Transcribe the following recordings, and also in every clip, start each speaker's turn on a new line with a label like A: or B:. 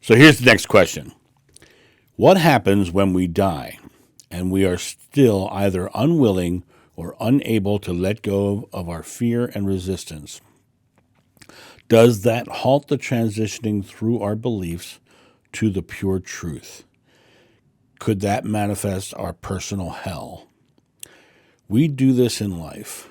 A: So here's the next question. What happens when we die and we are still either unwilling or unable to let go of our fear and resistance? Does that halt the transitioning through our beliefs to the pure truth? Could that manifest our personal hell? We do this in life.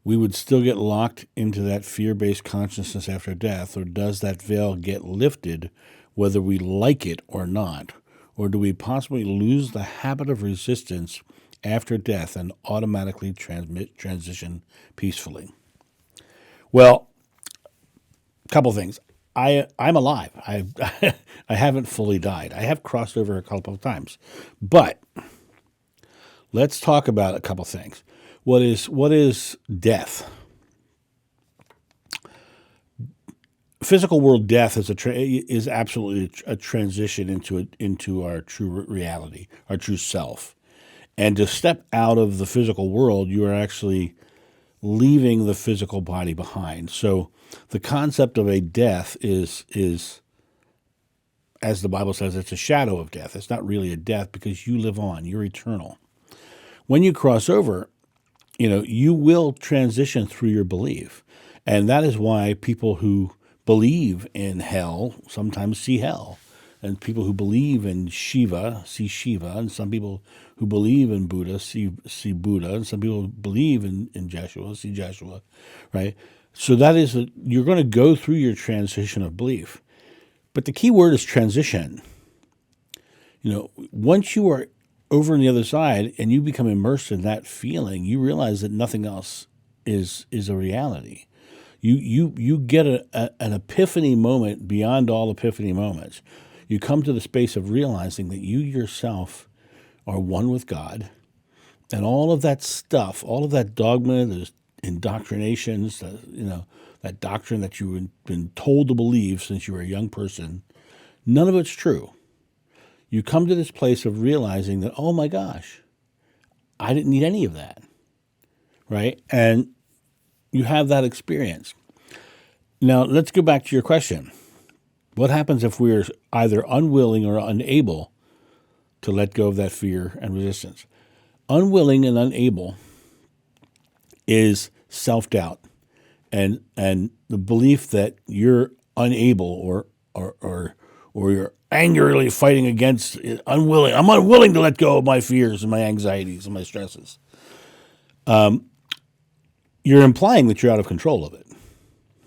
A: We would still get locked into that fear-based consciousness after death, or does that veil get lifted whether we like it or not? Or do we possibly lose the habit of resistance after death and automatically transition peacefully? Well, a couple things. I'm alive. I haven't fully died. I have crossed over a couple of times. But let's talk about a couple things. What is death? Physical world death is absolutely a transition into our true reality, our true self. And to step out of the physical world, you are actually leaving the physical body behind. So the concept of a death is, as the Bible says, it's a shadow of death. It's not really a death because you live on. You're eternal. When you cross over, you will transition through your belief. And that is why people who believe in hell sometimes see hell. And people who believe in Shiva see Shiva. And some people who believe in Buddha see Buddha. And some people believe in Joshua see Joshua, right? So that is, you're going to go through your transition of belief. But the key word is transition. Once you are over on the other side and you become immersed in that feeling, you realize that nothing else is a reality. You get an epiphany moment beyond all epiphany moments. You come to the space of realizing that you yourself are one with God, and all of that stuff, all of that dogma, those indoctrinations, that doctrine that you've been told to believe since you were a young person, none of it's true. You come to this place of realizing that, oh my gosh, I didn't need any of that, right? And you have that experience. Now, let's go back to your question. What happens if we're either unwilling or unable to let go of that fear and resistance? Unwilling and unable is self-doubt and the belief that you're unable or you're angrily fighting against unwilling. I'm unwilling to let go of my fears and my anxieties and my stresses. You're implying that you're out of control of it,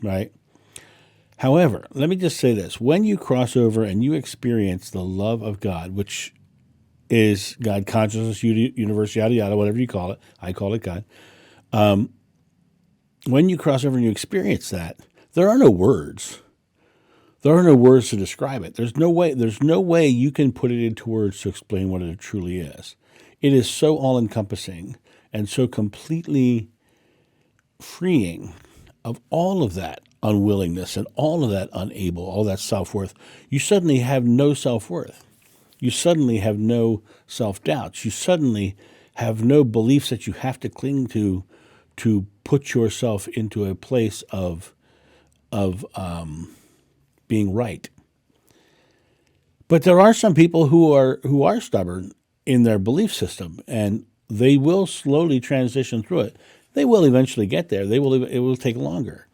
A: right? However, let me just say this. When you cross over and you experience the love of God, which is God consciousness, universe, yada, yada, whatever you call it, I call it God. When you cross over and you experience that, there are no words. There are no words to describe it. There's no way you can put it into words to explain what it truly is. It is so all-encompassing and so completely freeing of all of that unwillingness and all of that unable, all that self-worth. You suddenly have no self-worth. You suddenly have no self-doubts. You suddenly have no beliefs that you have to cling to put yourself into a place of being right. But there are some people who are stubborn in their belief system, and they will slowly transition through it. They will eventually get there. It will take longer.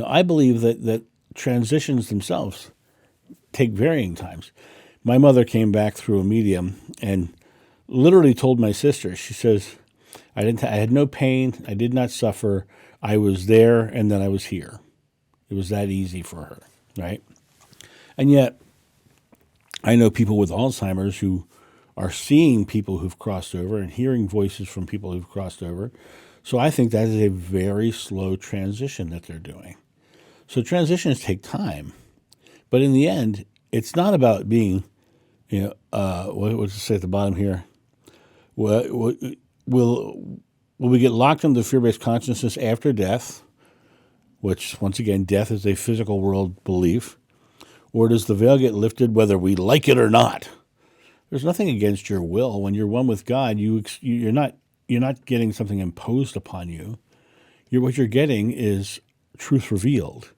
A: I believe that transitions themselves take varying times. My mother came back through a medium and literally told my sister, she says, I had no pain, I did not suffer, I was there and then I was here. It was that easy for her, right? And yet, I know people with Alzheimer's who are seeing people who've crossed over and hearing voices from people who've crossed over. So I think that is a very slow transition that they're doing. So transitions take time. But in the end, it's not about being, what does it say at the bottom here? Will we get locked into fear-based consciousness after death, which, once again, death is a physical world belief, or does the veil get lifted whether we like it or not? There's nothing against your will. When you're one with God, you're not getting something imposed upon you. What you're getting is truth revealed.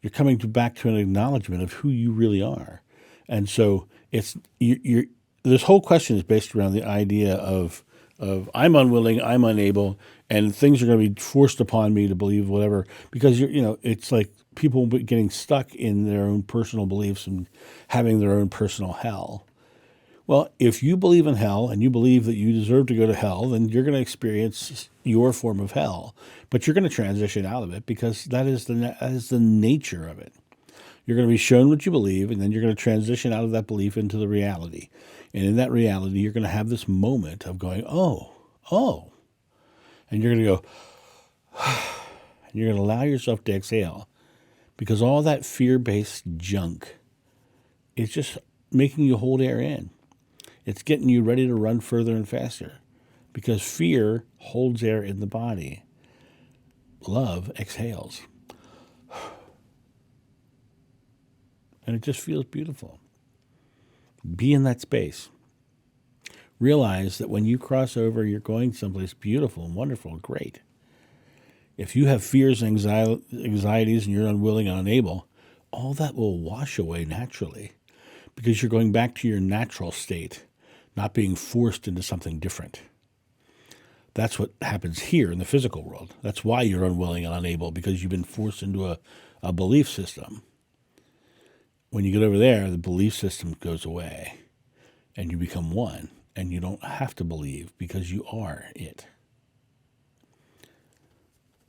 A: You're coming back to an acknowledgement of who you really are. And so it's you're this whole question is based around the idea of I'm unwilling, I'm unable, and things are going to be forced upon me to believe whatever, because it's like people getting stuck in their own personal beliefs and having their own personal hell. Well, if you believe in hell and you believe that you deserve to go to hell, then you're going to experience your form of hell, but you're going to transition out of it because that is the nature of it. You're going to be shown what you believe, and then you're going to transition out of that belief into the reality. And in that reality, you're going to have this moment of going, oh. And you're going to go, and you're going to allow yourself to exhale, because all that fear-based junk is just making you hold air in. It's getting you ready to run further and faster, because fear holds air in the body. Love exhales. And it just feels beautiful. Be in that space. Realize that when you cross over, you're going someplace beautiful and wonderful and great. If you have fears and anxieties and you're unwilling and unable, all that will wash away naturally, because you're going back to your natural state, not being forced into something different. That's what happens here in the physical world. That's why you're unwilling and unable, because you've been forced into a belief system. When you get over there, the belief system goes away and you become one, and you don't have to believe because you are it.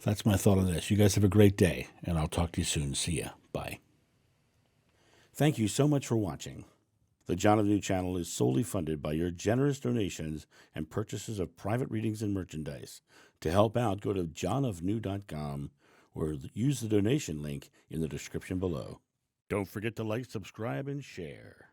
A: That's my thought on this. You guys have a great day, and I'll talk to you soon. See ya. Bye.
B: Thank you so much for watching. The John of New channel is solely funded by your generous donations and purchases of private readings and merchandise. To help out, go to johnofnew.com or use the donation link in the description below. Don't forget to like, subscribe, and share.